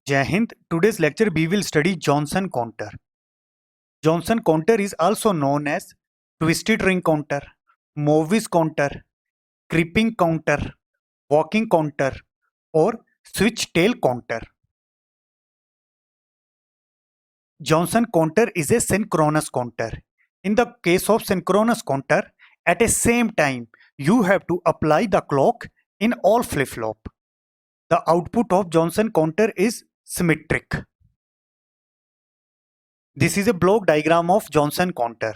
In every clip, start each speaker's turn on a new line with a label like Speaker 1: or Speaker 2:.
Speaker 1: Jai Hind. Today's lecture we will study Johnson counter. Johnson counter is also known as twisted ring counter, Morvis counter, creeping counter, walking counter or switch tail counter. Johnson counter is a synchronous counter. In the case of synchronous counter, at a same time you have to apply the clock in all flip-flop. The output of Johnson counter is symmetric. This is a block diagram of Johnson counter.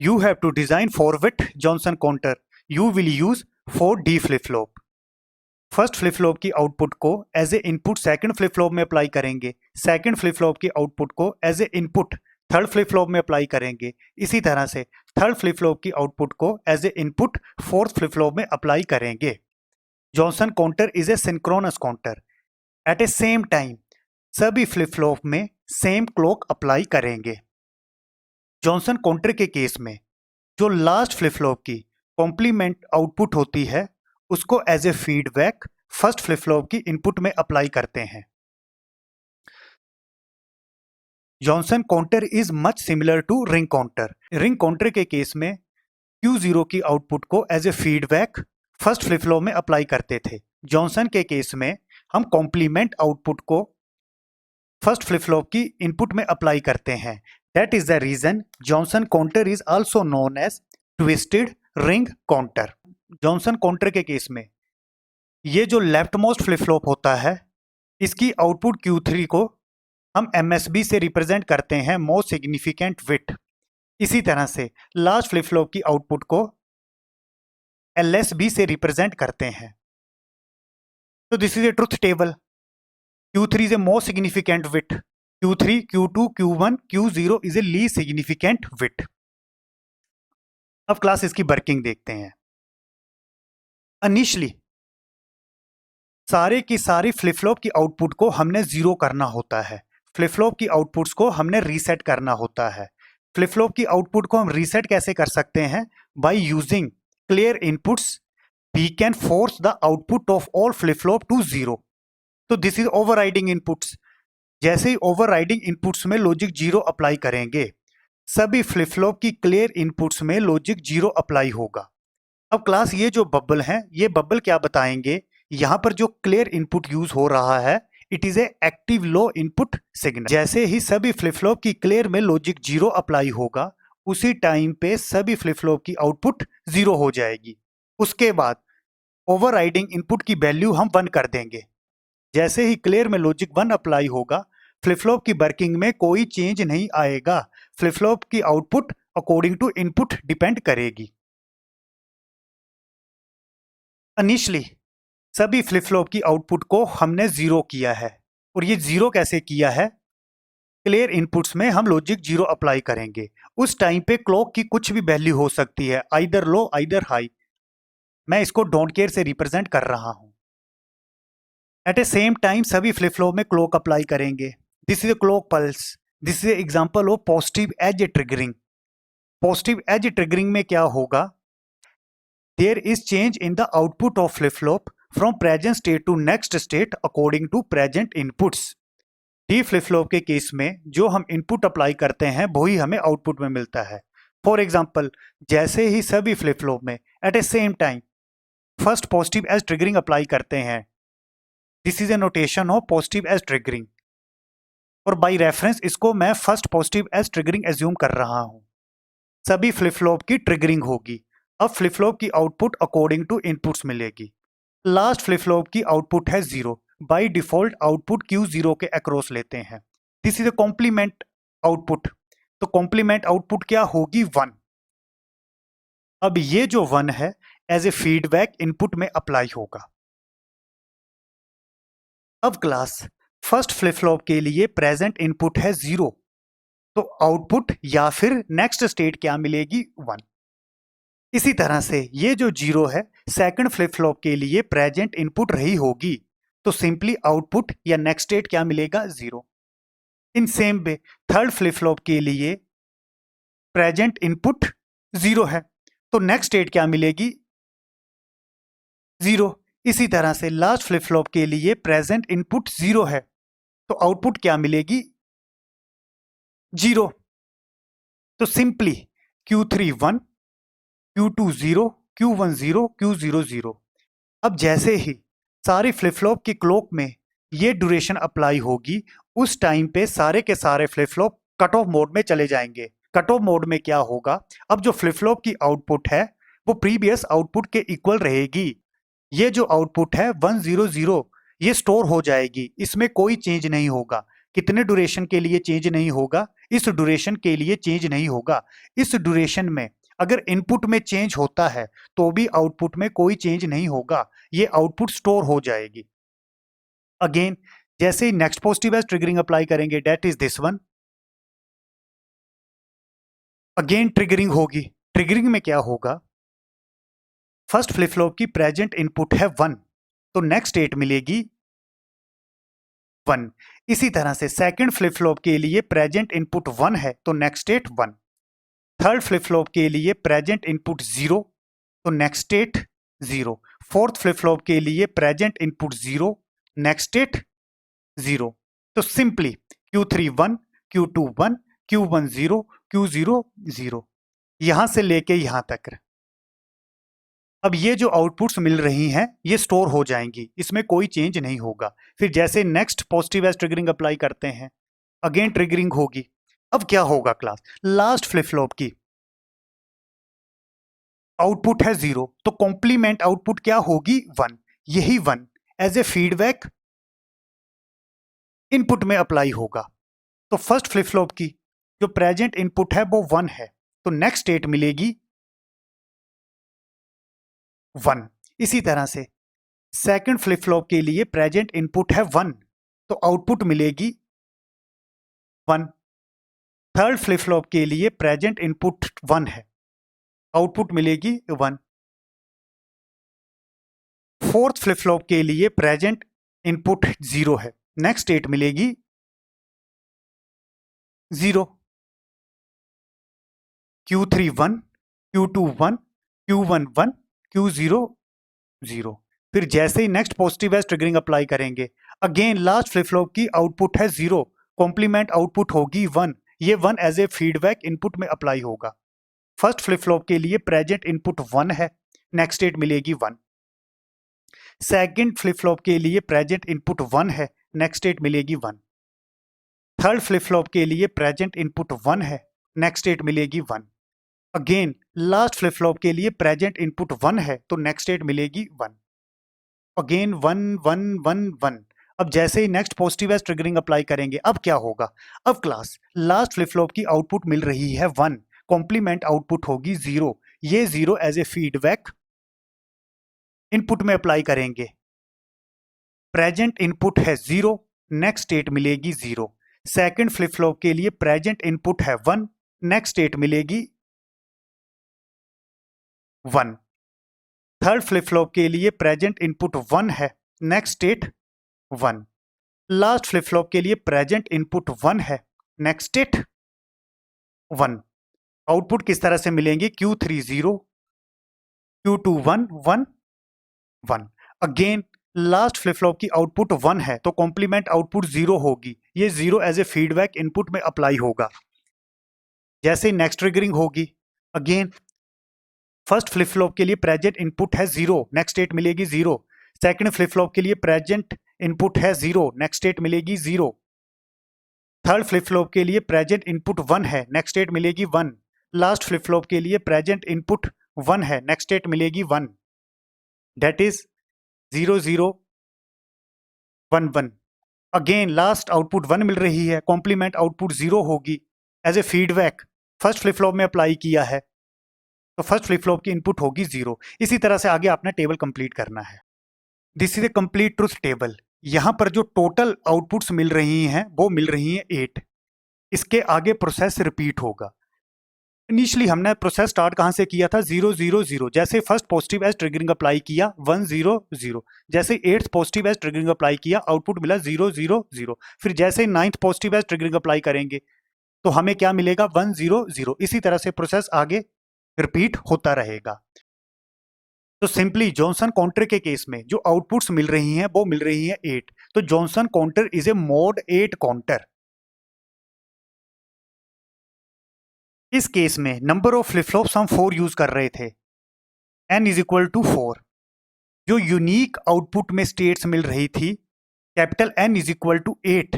Speaker 1: You have to design 4-bit Johnson counter. You will use 4D flip-flop. First flip flop की output को as a input second flip flop में apply करेंगे, second flip flop की output को as a input third flip flop में apply करेंगे, इसी तरह से थर्ड फ्लिप फ्लॉप की आउटपुट को as a input fourth flip flop में अप्लाई करेंगे. Johnson counter is a synchronous counter. At a same time सभी फ्लिप फ्लॉप में सेम क्लॉक अप्लाई करेंगे. जॉनसन काउंटर के केस में जो लास्ट फ्लिप फ्लॉप की कॉम्प्लीमेंट आउटपुट होती है उसको as a feedback first flip flop की इनपुट में अप्लाई करते हैं. Johnson counter is much similar to ring counter. Ring counter के केस में Q0 की आउटपुट को as a feedback first flip flop में अप्लाई करते थे. जॉनसन के केस में हम कॉम्प्लीमेंट आउटपुट को फर्स्ट फ्लिप फ्लॉप की इनपुट में अप्लाई करते हैं. That is the reason Johnson counter is also known as twisted ring counter. Johnson counter के केस में ये जो लेफ्ट मोस्ट फ्लिप फ्लॉप होता है इसकी आउटपुट Q3 को हम MSB से रिप्रेजेंट करते हैं, मोस्ट सिग्निफिकेंट बिट. इसी तरह से लास्ट फ्लिप फ्लॉप की आउटपुट को LSB से रिप्रेजेंट करते हैं. तो this is A truth table. Q3 is a most significant bit, Q3, Q2, Q1, Q0 is a least significant bit. अब क्लास इसकी वर्किंग देखते हैं. इनिशियली सारे की सारी फ्लिप फ्लॉप की आउटपुट को हमने जीरो करना होता है. फ्लिप फ्लॉप की आउटपुट्स को हमने रीसेट करना होता है. फ्लिप फ्लॉप की आउटपुट को हम रीसेट कैसे कर सकते हैं? By using clear inputs we can force the output of all flip flop to zero. तो दिस इज ओवरराइडिंग इनपुट्स. जैसे ही ओवरराइडिंग इनपुट्स में लॉजिक जीरो अप्लाई करेंगे सभी फ्लिप फ्लॉप की क्लियर इनपुट्स में लॉजिक जीरो अप्लाई होगा. अब क्लास ये जो बबल हैं ये बबल क्या बताएंगे? यहाँ पर जो क्लियर इनपुट यूज हो रहा है it is a active low input signal. जैसे ही सभी फ्लिप फ्लॉप की क्लियर में लॉजिक जीरो अप्लाई होगा उसी टाइम पे सभी फ्लिप फ्लॉप की आउटपुट जीरो हो जाएगी. उसके बाद ओवरराइडिंग इनपुट की वैल्यू हम 1 कर देंगे. जैसे ही क्लियर में लॉजिक 1 अप्लाई होगा फ्लिप फ्लॉप की वर्किंग में कोई चेंज नहीं आएगा. फ्लिप फ्लॉप की output according to input depend करेगी. इनिशियली सभी फ्लिप फ्लॉप की आउटपुट को हमने जीरो किया है. और ये जीरो कैसे किया है? क्लियर इनपुट्स में हम लॉजिक जीरो अप्लाई करेंगे. उस टाइम पे क्लॉक की कुछ भी वैल्यू हो सकती है, आइदर लो आइदर हाई. मैं इसको डोंट केयर से रिप्रेजेंट कर रहा हूं. एट ए सेम टाइम सभी फ्लिप फ्लॉप में क्लॉक अप्लाई करेंगे. This is a clock pulse. This is a example of positive edge triggering. Positive edge triggering में क्या होगा? There is change in the output of flip flop from present state to next state according to present inputs. D flip flop के case में जो हम input apply करते हैं वही हमें आउटपुट में मिलता है. फॉर एग्जांपल जैसे ही सभी फ्लिप फ्लॉप में at a same time first positive edge triggering apply करते हैं, this is a notation of positive edge triggering. और बाय रेफरेंस इसको मैं first positive edge triggering assume कर रहा हूं. सभी फ्लिप फ्लॉप की ट्रिगरिंग होगी. अब फ्लिप फ्लॉप की आउटपुट अकॉर्डिंग टू इनपुट्स मिलेगी. लास्ट फ्लिप फ्लॉप की आउटपुट है zero. By default output Q0 के अक्रॉस लेते हैं. This is a complement output. तो कॉम्प्लीमेंट आउटपुट क्या होगी? 1. अब ये जो 1 है एज ए फीडबैक इनपुट में अप्लाई होगा. अब क्लास फर्स्ट फ्लिप फ्लॉप के लिए प्रेजेंट इनपुट है 0. तो आउटपुट या फिर नेक्स्ट स्टेट क्या मिलेगी? 1. इसी तरह से ये जो 0 है सेकंड फ्लिप फ्लॉप के लिए प्रेजेंट इनपुट रही होगी. तो सिंपली आउटपुट या नेक्स्ट स्टेट क्या मिलेगा? 0. In same way third flip flop के लिए प्रेजेंट इनपुट 0 है तो नेक्स्ट स्टेट क्या मिलेगी? 0. इसी तरह से लास्ट फ्लिप फ्लॉप के लिए प्रेजेंट इनपुट 0 है तो आउटपुट क्या मिलेगी? 0। तो simply Q3 1, Q2 0, Q1 0, Q0 0। अब जैसे ही सारी फ्लिप फ्लॉप की क्लॉक में ये ड्यूरेशन अप्लाई होगी, उस टाइम पे सारे के सारे flip flop cut off mode में चले जाएंगे। कट ऑफ मोड में क्या होगा? अब जो फ्लिप फ्लॉप की आउटपुट है वो प्रीवियस आउटपुट के इक्वल रहेगी। ये जो आउटपुट है 100 ये स्टोर हो जाएगी, इसमें कोई चेंज नहीं होगा। कितने ड्यूरेशन के लिए चेंज नहीं होगा? इस ड्यूरेशन के लिए चेंज नहीं होगा। इस ड्यूरेशन में अगर इनपुट में चेंज होता है तो भी आउटपुट में कोई चेंज नहीं होगा, ये आउटपुट स्टोर हो जाएगी। अगेन जैसे ही next positive edge triggering apply करेंगे, that is this one, again triggering होगी। ट्रिगरिंग में क्या होगा? फर्स्ट फ्लिप फ्लॉप की प्रेजेंट इनपुट है 1, तो नेक्स्ट स्टेट मिलेगी 1। इसी तरह से सेकंड फ्लिप फ्लॉप के लिए प्रेजेंट इनपुट 1 है तो next state 1। Third flip flop के लिए प्रेजेंट इनपुट 0, तो next state 0। Fourth flip flop के लिए प्रेजेंट इनपुट 0, नेक्स्ट स्टेट 0। तो simply Q3 1, Q2 1, Q1 0, Q0 0, यहां से लेके यहां तक। अब ये जो आउटपुट्स मिल रही हैं ये स्टोर हो जाएंगी, इसमें कोई चेंज नहीं होगा। फिर जैसे next positive edge triggering apply करते हैं, अगेन ट्रिगरिंग होगी। अब क्या होगा क्लास? लास्ट फ्लिप फ्लॉप की आउटपुट है 0, तो कॉम्प्लीमेंट आउटपुट क्या होगी? 1। यही 1 एज ए फीडबैक इनपुट में अप्लाई होगा। तो फर्स्ट फ्लिप फ्लॉप की जो प्रेजेंट इनपुट है वो 1 है, तो नेक्स्ट स्टेट मिलेगी 1। इसी तरह से सेकंड फ्लिप फ्लॉप के लिए प्रेजेंट इनपुट है 1, तो आउटपुट मिलेगी 1। थर्ड फ्लिप फ्लॉप के लिए प्रेजेंट इनपुट 1 है, आउटपुट मिलेगी 1। फोर्थ फ्लिप फ्लॉप के लिए प्रेजेंट इनपुट 0 है, नेक्स्ट स्टेट मिलेगी 0। Q3 1, Q2 1, Q1 1, Q0 0। फिर जैसे ही next positive edge triggering apply करेंगे, अगेन लास्ट फ्लिप फ्लॉप की आउटपुट है 0, कॉम्प्लीमेंट आउटपुट होगी 1। ये 1 एज ए फीडबैक इनपुट में अप्लाई होगा। फर्स्ट फ्लिप फ्लॉप के लिए प्रेजेंट इनपुट 1 है, नेक्स्ट स्टेट मिलेगी 1। सेकंड फ्लिप फ्लॉप के लिए प्रेजेंट इनपुट 1 है, नेक्स्ट स्टेट मिलेगी 1। थर्ड फ्लिप फ्लॉप के लिए प्रेजेंट इनपुट 1 है, नेक्स्ट स्टेट मिलेगी 1। अगेन लास्ट फ्लिप फ्लॉप के लिए प्रेजेंट इनपुट 1 है, तो नेक्स्ट स्टेट मिलेगी 1। अगेन 1 1 1 1। अब जैसे ही next positive edge triggering apply करेंगे, अब क्या होगा? अब क्लास लास्ट फ्लिप फ्लॉप की आउटपुट मिल रही है 1, कॉम्प्लीमेंट आउटपुट होगी 0। ये 0 एज ए फीडबैक इनपुट में अप्लाई करेंगे। प्रेजेंट इनपुट है 0, नेक्स्ट स्टेट मिलेगी 0। सेकंड फ्लिप फ्लॉप के लिए प्रेजेंट इनपुट है 1, नेक्स्ट स्टेट मिलेगी 1। थर्ड फ्लिप फ्लॉप के लिए प्रेजेंट इनपुट 1 है, next state 1। Last flip flop के लिए प्रेजेंट इनपुट 1 है, नेक्स्ट स्टेट 1। आउटपुट किस तरह से मिलेंगे? Q3 0, Q2 1 1 1। Again last flip flop की आउटपुट 1 है, तो कॉम्प्लीमेंट आउटपुट 0 होगी। ये 0 एज ए फीडबैक इनपुट में अप्लाई होगा। जैसे नेक्स्ट ट्रिगरिंग होगी, अगेन फर्स्ट फ्लिप फ्लॉप के लिए प्रेजेंट इनपुट है 0, नेक्स्ट स्टेट मिलेगी 0। सेकंड फ्लिप फ्लॉप के लिए प्रेजेंट इनपुट है 0, नेक्स्ट स्टेट मिलेगी 0। थर्ड फ्लिप फ्लॉप के लिए प्रेजेंट इनपुट 1 है, नेक्स्ट स्टेट मिलेगी 1। लास्ट फ्लिप फ्लॉप के लिए प्रेजेंट इनपुट 1 है, नेक्स्ट स्टेट मिलेगी 1। That is 0 0 1 1। Again last output 1 मिल रही है, कॉम्प्लीमेंट आउटपुट 0 होगी as a feedback first flip flop में अप्लाई किया है, तो फर्स्ट फ्लिप फ्लॉप की इनपुट होगी 0। इसी तरह से आगे आपने टेबल कंप्लीट करना है। This is A complete truth table. यहां पर जो टोटल आउटपुट्स मिल रही हैं वो मिल रही हैं 8। इसके आगे प्रोसेस रिपीट होगा। इनिशियली हमने प्रोसेस स्टार्ट कहां से किया था? 0 0 0। जैसे first positive edge triggering apply किया 1 0 0। जैसे 8th positive edge triggering apply किया, आउटपुट मिला 0 0 0। फिर जैसे 9th positive edge triggering apply करेंगे तो हमें क्या मिलेगा? 1 0 0। इसी तरह से प्रोसेस आगे रिपीट होता रहेगा। तो सिंपली जॉनसन काउंटर के केस में जो आउटपुट्स मिल रही हैं वो मिल रही हैं 8, तो Johnson counter is A mode 8 counter. इस केस में नंबर ऑफ फ्लिप फ्लॉप्स हम 4 यूज कर रहे थे, n इज इक्वल टू 4। जो यूनिक आउटपुट में स्टेट्स मिल रही थी, capital N is equal to 8।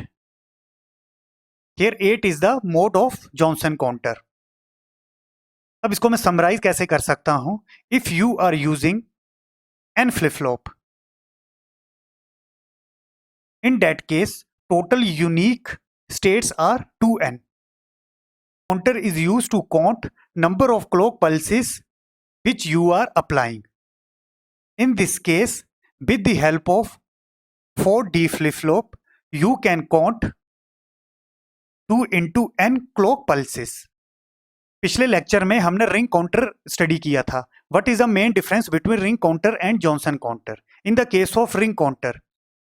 Speaker 1: Here 8 is the mod of Johnson counter. अब इसको मैं समराइज कैसे कर सकता हूं? If you are using n flip flop, in that case total unique states are 2n. Counter is used to count number of clock pulses which you are applying. In this case, with the help of 4D flip-flop, you can count 2 into n clock pulses. पिछले lecture में हमने ring counter study किया था। What is the main difference between ring counter and Johnson counter? In the case of ring counter,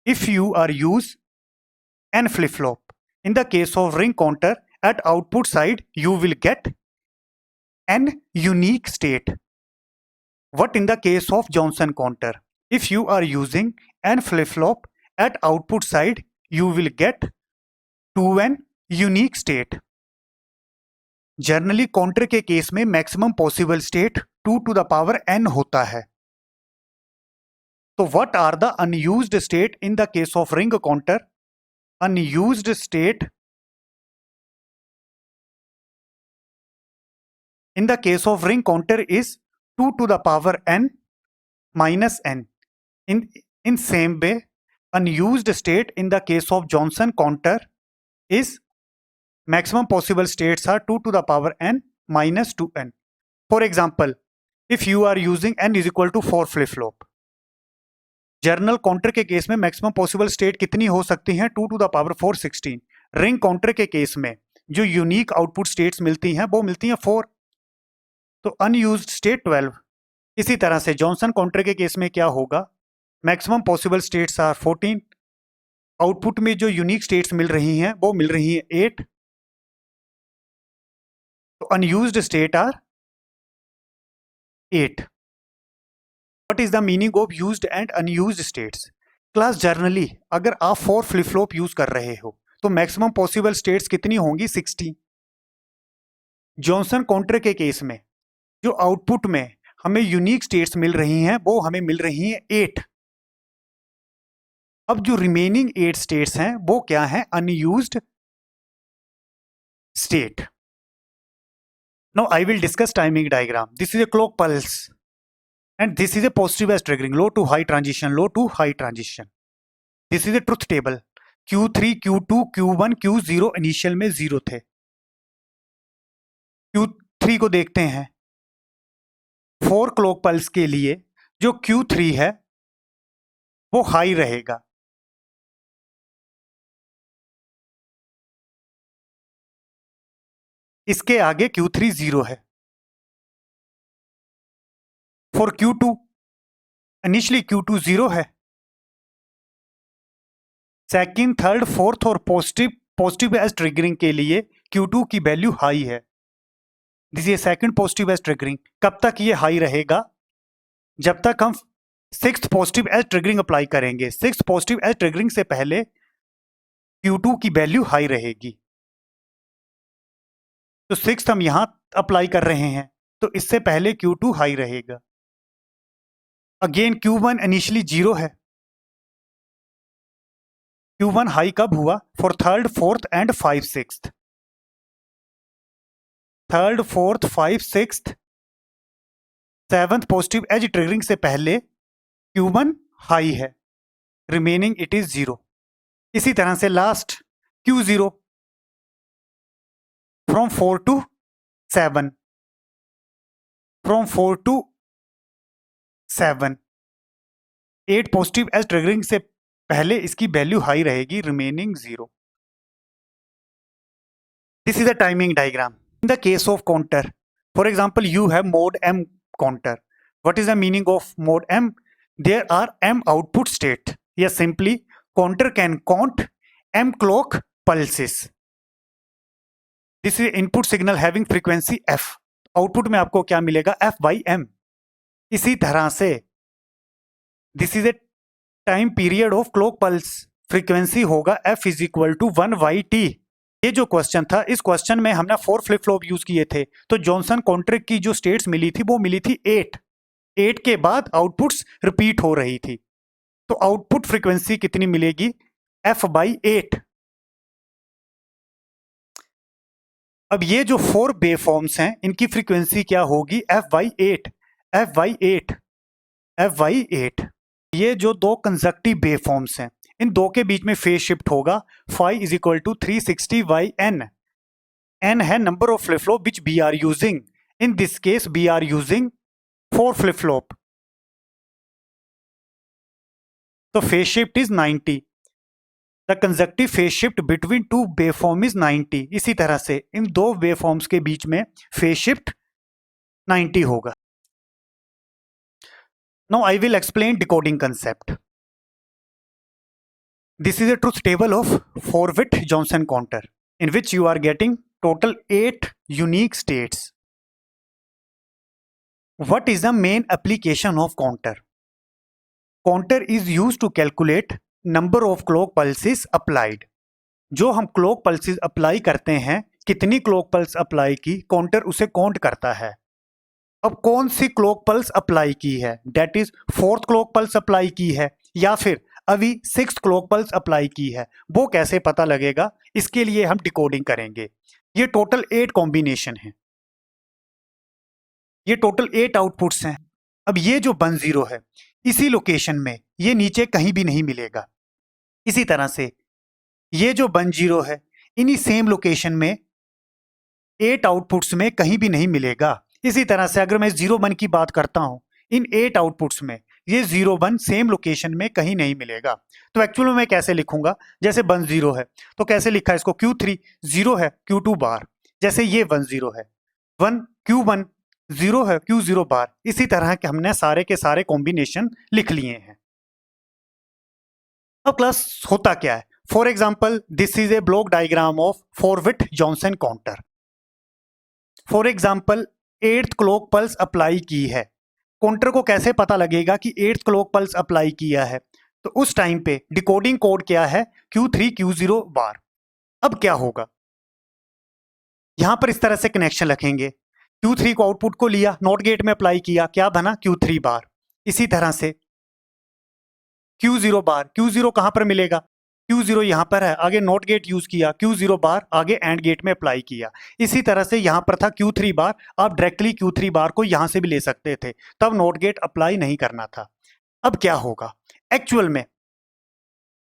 Speaker 1: if you are use n flip-flop, in the case of ring counter, at output side you will get n unique state. What in the case of Johnson counter? If you are using n flip-flop, at output side you will get 2n unique state. Generally counter के case में maximum possible state 2 to the power n होता है। तो what are the unused state in the case of ring counter? Unused state in the case of ring counter is 2 to the power n minus n. In same way, unused state in the case of Johnson counter is maximum possible states are 2 to the power n minus 2n. For example, if you are using n is equal to 4 flip flop, journal counter के case में maximum possible state कितनी हो सकती हैं? 2 to the power 4 16। Ring counter के case में जो unique output states मिलती हैं वो मिलती हैं 4, तो अनयूज्ड स्टेट 12। इसी तरह से जॉनसन काउंटर के केस में क्या होगा? Maximum possible states are 14, output में जो यूनिक स्टेट्स मिल रही हैं वो मिल रही हैं 8, तो unused state are 8। What is the meaning of used and unused states? Class generally अगर आप 4 फ्लिप फ्लॉप यूज कर रहे हो तो मैक्सिमम पॉसिबल स्टेट्स कितनी होंगी? 60। जॉनसन काउंटर के केस में जो आउटपुट में हमें यूनिक स्टेट्स मिल रही हैं वो हमें मिल रही हैं 8। अब जो रिमेनिंग 8 स्टेट्स हैं वो क्या हैं? Unused state. Now I will discuss timing diagram. This is a clock pulse and this is a positive as triggering, low to high transition, low to high transition. This is a truth table. Q3, Q2, Q1, Q0 initial में 0 थे। Q3 को देखते हैं। 4 clock pulse के लिए जो Q3 है वो हाई रहेगा। इसके आगे Q3 0 है। फॉर Q2 इनिशियली Q2 0 है। सेकंड, थर्ड, फोर्थ और पॉजिटिव एज ट्रिगरिंग के लिए Q2 की वैल्यू हाई है। This is second positive edge triggering. कब तक ये हाई रहेगा? जब तक हम 6th positive edge triggering apply करेंगे। 6th पॉजिटिव एज ट्रिगरिंग से पहले Q2 की वैल्यू हाई रहेगी। तो 6th हम यहां अप्लाई कर रहे हैं तो इससे पहले Q2 हाई रहेगा। अगेन Q1 इनिशियली 0 है। Q1 हाई कब हुआ? For third, fourth and 5 6th। Third, fourth, 5 6th, 7th positive edge triggering से पहले Q1 हाई है, रिमेनिंग इट इज 0। इसी तरह से last Q0 from 4 to 7, from 4 to 7, 8 positive edge triggering से पहले इसकी वैल्यू हाई रहेगी, remaining 0। This is a timing diagram. In the case of counter, for example you have mod M counter. What is the meaning of mod M? There are M output state, या simply counter can count M clock pulses. This is input signal having frequency f। Output में आपको क्या मिलेगा? F by M। इसी तरह से this is a time period of clock pulse, frequency होगा f is equal to 1/t। ये जो क्वेश्चन था, इस क्वेश्चन में हमने 4 फ्लिप फ्लॉप यूज किए थे, तो जॉनसन कॉन्ट्रैक्ट की जो स्टेट्स मिली थी वो मिली थी 8 के बाद आउटपुट्स रिपीट हो रही थी, तो आउटपुट फ्रीक्वेंसी कितनी मिलेगी, f/8। अब ये जो 4 वेवफॉर्म्स हैं इनकी फ्रीक्वेंसी क्या होगी, f/8। ये जो दो कंजक्टिव वेवफॉर्म्स हैं इन दो के बीच में फेज शिफ्ट होगा phi is equal to 360/n। n है number of flip flop which we are using, in this case we are using 4 flip flop, तो phase shift is 90। The conjunctive phase shift between two waveform is 90। इसी तरह से इन दो waveforms के बीच में phase shift 90 होगा। Now I will explain decoding concept. This is a truth table of 4-bit Johnson counter in which you are getting total 8 unique states. What is the main application of counter? Counter is used to calculate number of clock pulses applied. जो हम clock pulses apply करते हैं, कितनी clock pulse apply की, counter उसे count करता है। अब कौन सी clock pulse apply की है, that is 4th clock pulse apply की है या फिर अभी 6th क्लॉक पल्स अप्लाई की है, वो कैसे पता लगेगा, इसके लिए हम डिकोडिंग करेंगे। ये टोटल 8 कॉम्बिनेशन है, ये टोटल 8 आउटपुट्स हैं। अब ये जो 1 0 है इसी लोकेशन में, ये नीचे कहीं भी नहीं मिलेगा। इसी तरह से ये जो 1 0 है इन्हीं सेम लोकेशन में 8 आउटपुट्स में कहीं भी नहीं मिलेगा। इसी तरह से अगर मैं 0 1 की बात करता हूं, इन 8 आउटपुट्स में ये 0 1 सेम लोकेशन में कहीं नहीं मिलेगा। तो एक्चुअल में मैं कैसे लिखूंगा, जैसे 1 0 है तो कैसे लिखा है इसको, Q3 0 है Q2 बार, जैसे ये 1 0 है 1 Q1 0 है Q0 बार। इसी तरह के हमने सारे के सारे कॉम्बिनेशन लिख लिए हैं। अब क्लास होता क्या है, for example this is A block diagram of 4-bit Johnson counter. For example 8th clock pulse apply की है, काउंटर को कैसे पता लगेगा कि 8th क्लॉक पल्स अप्लाई किया है, तो उस टाइम पे डिकोडिंग कोड क्या है, Q3 Q0 बार। अब क्या होगा, यहां पर इस तरह से कनेक्शन रखेंगे, Q3 को आउटपुट को लिया, नॉट गेट में अप्लाई किया, क्या बना Q3 बार। इसी तरह से Q0 बार, Q0 कहां पर मिलेगा, Q0 यहां पर है, आगे नॉट गेट यूज किया, Q0 बार आगे एंड गेट में अप्लाई किया। इसी तरह से यहां पर था Q3 बार, आप डायरेक्टली Q3 बार को यहां से भी ले सकते थे, तब नॉट गेट अप्लाई नहीं करना था। अब क्या होगा, एक्चुअल में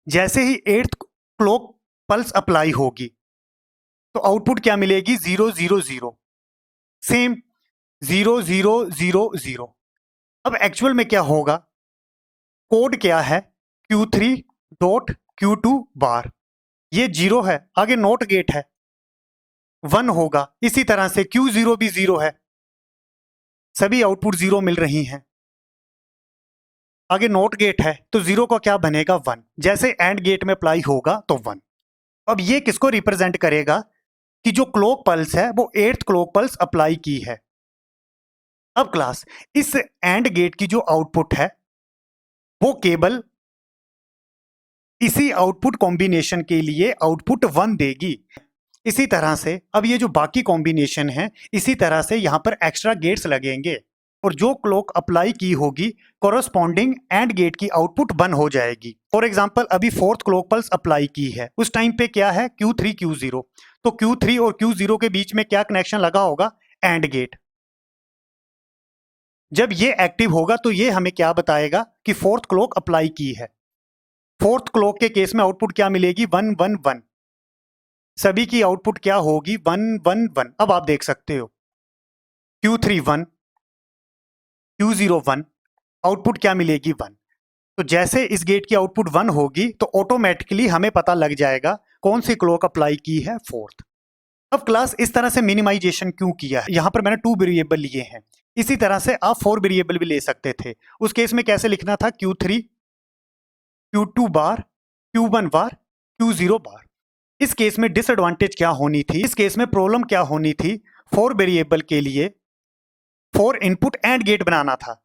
Speaker 1: जैसे ही 8th क्लॉक पल्स अप्लाई होगी तो आउटपुट क्या मिलेगी, 0 0 0, सेम 0 0 0 0। अब एक्चुअल में क्या होगा, कोड क्या है, Q3 डॉट Q2 बार, ये 0 है, आगे नॉट गेट है 1 होगा। इसी तरह से Q0 भी 0 है, सभी आउटपुट 0 मिल रही हैं, आगे नॉट गेट है तो 0 का क्या बनेगा 1, जैसे एंड गेट में अप्लाई होगा तो 1। अब ये किसको रिप्रेजेंट करेगा कि जो क्लॉक पल्स है वो 8th क्लॉक पल्स अप्लाई की है। अब क्लास इस एंड गेट की जो आउटपुट है वो केवल इसी आउटपुट कॉम्बिनेशन के लिए आउटपुट 1 देगी। इसी तरह से अब ये जो बाकी कॉम्बिनेशन है, इसी तरह से यहां पर एक्स्ट्रा गेट्स लगेंगे और जो क्लॉक अप्लाई की होगी कोरोस्पॉन्डिंग एंड गेट की आउटपुट 1 हो जाएगी। फॉर एग्जांपल अभी 4th क्लॉक पल्स अप्लाई की है, उस टाइम पे क्या है Q3 Q0, तो Q3 और Q0 के बीच में क्या कनेक्शन लगा होगा, एंड गेट। जब ये एक्टिव होगा तो ये हमें क्या बताएगा कि 4th क्लॉक अप्लाई की है। 4th क्लॉक के केस में आउटपुट क्या मिलेगी, 1 1 1, सभी की आउटपुट क्या होगी 1 1 1। अब आप देख सकते हो Q3 1 Q0 1, आउटपुट क्या मिलेगी 1। तो जैसे इस गेट की आउटपुट 1 होगी तो ऑटोमेटिकली हमें पता लग जाएगा कौन सी क्लॉक अप्लाई की है, 4th। अब क्लास इस तरह से मिनिमाइजेशन क्यों किया है, यहां पर मैंने 2 वेरिएबल लिए हैं, इसी तरह से आप 4 वेरिएबल भी ले सकते थे। उस केस में कैसे लिखना था, Q3 Q2 बार Q1 बार Q0 बार। इस केस में डिसएडवांटेज क्या होनी थी, इस केस में प्रॉब्लम क्या होनी थी, 4 वेरिएबल के लिए 4 इनपुट एंड गेट बनाना था,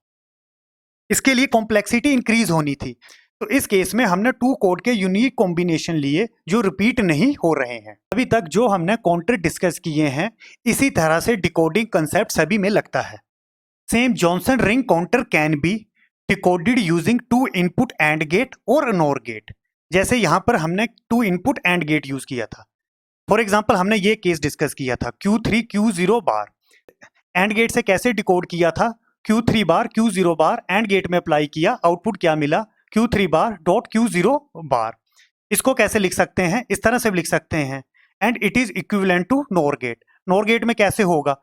Speaker 1: इसके लिए कॉम्प्लेक्सिटी इंक्रीज होनी थी। तो इस केस में हमने 2 कोड के यूनिक कॉम्बिनेशन लिए जो रिपीट नहीं हो रहे हैं। अभी तक जो हमने काउंटर डिस्कस किए हैं, इसी तरह से डिकोडिंग कंसेप्ट सभी में लगता है। Same Johnson ring counter can be decoded using 2 input AND gate और नॉर गेट। जैसे यहां पर हमने 2 इनपुट एंड गेट यूज किया था। फॉर एग्जाम्पल हमने ये केस डिस्कस किया था Q3 Q0 bar. AND gate से कैसे डिकोड किया था? Q3 bar Q0 bar AND gate में अप्लाई किया, आउटपुट क्या मिला? Q3 बार डॉट Q0 बार। इसको कैसे लिख सकते हैं? इस तरह से लिख सकते हैं, and it is equivalent to NOR gate. NOR gate में कैसे होगा?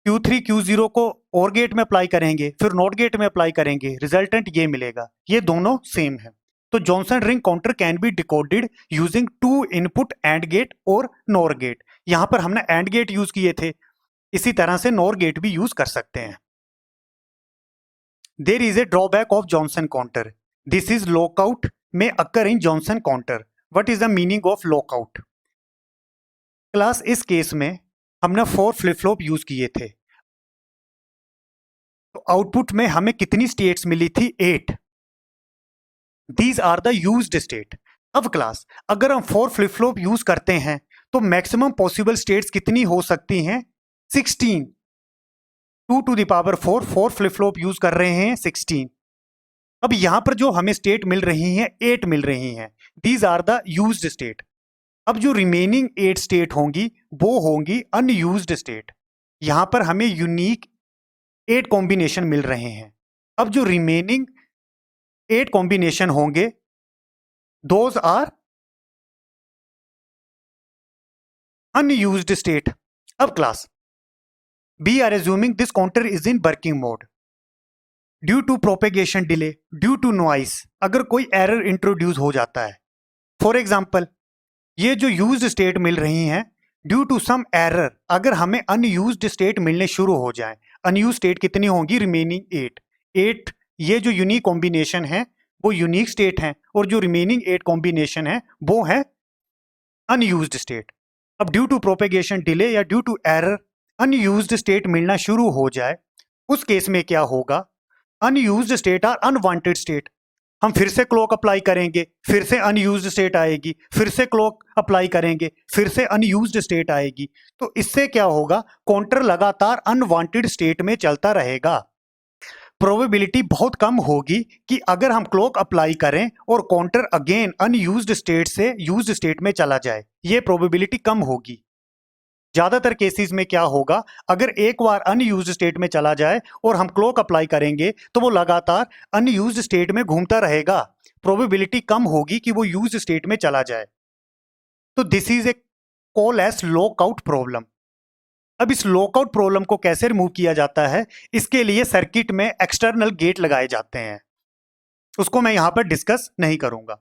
Speaker 1: Q3 Q0 को और गेट में अप्लाई करेंगे, फिर नॉट गेट में अप्लाई करेंगे, रिजल्टेंट ये मिलेगा। ये दोनों सेम है। तो Johnson ring counter can be decoded using 2 input AND gate और नॉर गेट। यहां पर हमने एंड गेट यूज किए थे, इसी तरह से नॉर गेट भी यूज कर सकते हैं। There is a drawback of Johnson counter. This is lockout में occur in Johnson counter. What is the meaning of lockout? Class इस केस में हमने 4 फ्लिप फ्लॉप यूज किए थे, तो आउटपुट में हमें कितनी स्टेट्स मिली थी? 8। These are the used state. अब क्लास अगर हम 4 फ्लिप फ्लॉप यूज करते हैं तो मैक्सिमम पॉसिबल स्टेट्स कितनी हो सकती हैं? 16। 2 to the power 4, 4 flip flop use कर रहे हैं, 16। अब यहां पर जो हमें स्टेट मिल रही हैं 8 मिल रही हैं। These are the used state. अब जो रिमेनिंग 8 स्टेट होंगी वो होंगी अनयूज्ड स्टेट। यहां पर हमें यूनिक 8 कॉम्बिनेशन मिल रहे हैं। अब जो रिमेनिंग 8 कॉम्बिनेशन होंगे दोज आर अनयूज्ड स्टेट। अब class we are assuming this counter is in working mode due to propagation delay, due to noise. अगर कोई एरर इंट्रोड्यूस हो जाता है, फॉर एग्जाम्पल ये जो यूज्ड स्टेट मिल रही हैं, ड्यू टू सम एरर अगर हमें अनयूज्ड स्टेट मिलने शुरू हो जाए, अनयूज स्टेट कितनी होंगी? रिमेनिंग 8। ये जो यूनिक कॉम्बिनेशन है वो यूनिक स्टेट है, और जो रिमेनिंग 8 कॉम्बिनेशन है वो है अनयूज्ड स्टेट। अब ड्यू टू प्रोपेगेशन डिले या due to error unused state मिलना शुरू हो जाए, उस केस में क्या होगा? Unused state are unwanted state. हम फिर से क्लॉक अप्लाई करेंगे, फिर से अनयूज्ड स्टेट आएगी, फिर से क्लॉक अप्लाई करेंगे, फिर से अनयूज्ड स्टेट आएगी। तो इससे क्या होगा? काउंटर लगातार अनवांटेड स्टेट में चलता रहेगा। प्रोबेबिलिटी बहुत कम होगी कि अगर हम क्लॉक अप्लाई करें और काउंटर अगेन अनयूज्ड स्टेट से यूज्ड स्टेट में चला जाए, ये प्रोबेबिलिटी कम होगी। ज्यादातर केसेस में क्या होगा? अगर एक बार अनयूज्ड स्टेट में चला जाए और हम क्लॉक अप्लाई करेंगे तो वो लगातार अनयूज्ड स्टेट में घूमता रहेगा। प्रोबेबिलिटी कम होगी कि वो यूज्ड स्टेट में चला जाए। तो this is a call as lockout problem. अब इस लॉकआउट प्रॉब्लम को कैसे रिमूव किया जाता है? इसके लिए सर्किट में एक्सटर्नल गेट लगाए जाते हैं, उसको मैं यहां पर डिस्कस नहीं करूंगा।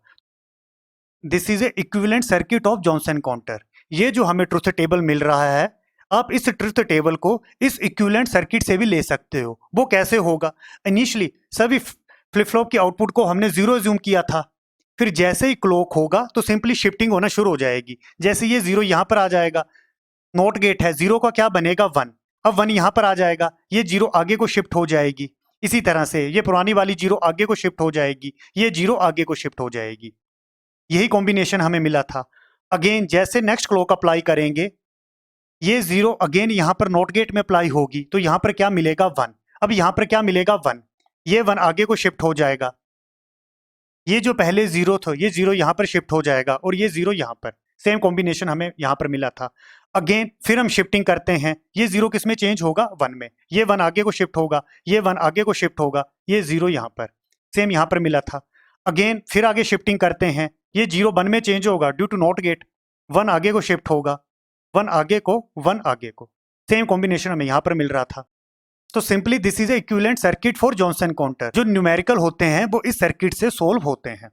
Speaker 1: This is A equivalent circuit of Johnson counter. ये जो हमें ट्रुथ टेबल मिल रहा है, आप इस ट्रुथ टेबल को इस इक्विवेलेंट सर्किट से भी ले सकते हो। वो कैसे होगा? इनिशियली सभी फ्लिप फ्लॉप के आउटपुट को हमने 0 ज्यूम किया था, फिर जैसे ही क्लॉक होगा तो सिंपली शिफ्टिंग होना शुरू हो जाएगी। जैसे ये 0 यहां पर आ जाएगा, नॉट गेट है, 0 का क्या बनेगा? 1। अब 1 यहां पर आ जाएगा, ये 0 आगे को शिफ्ट हो जाएगी। इसी तरह से ये पुरानी वाली 0 आगे को शिफ्ट हो जाएगी, ये 0 आगे को शिफ्ट हो जाएगी। यही कॉम्बिनेशन हमें मिला था। अगेन जैसे नेक्स्ट क्लॉक अप्लाई करेंगे, ये 0 अगेन यहां पर नॉट गेट में अप्लाई होगी, तो यहां पर क्या मिलेगा? 1। अब यहां पर क्या मिलेगा? 1। ये 1 आगे को शिफ्ट हो जाएगा, ये जो पहले 0 था ये 0 यहां पर शिफ्ट हो जाएगा, और ये 0 यहां पर। सेम कॉम्बिनेशन हमें यहां पर मिला था। अगेन फिर हम शिफ्टिंग करते हैं, ये 0 किस में चेंज होगा? 1 में। ये 1 आगे को शिफ्ट होगा, ये 1 आगे को शिफ्ट होगा, ये 0 यहां पर। सेम यहां पर मिला था। अगेन फिर आगे शिफ्टिंग करते हैं, ये 0 1 में चेंज होगा ड्यू टू नॉट गेट, 1 आगे को शिफ्ट होगा, 1 आगे को, 1 आगे को। सेम कॉम्बिनेशन हमें यहां पर मिल रहा था। तो simply this is A equivalent circuit for Johnson counter. जो न्यूमेरिकल होते हैं वो इस सर्किट से सोल्व होते हैं।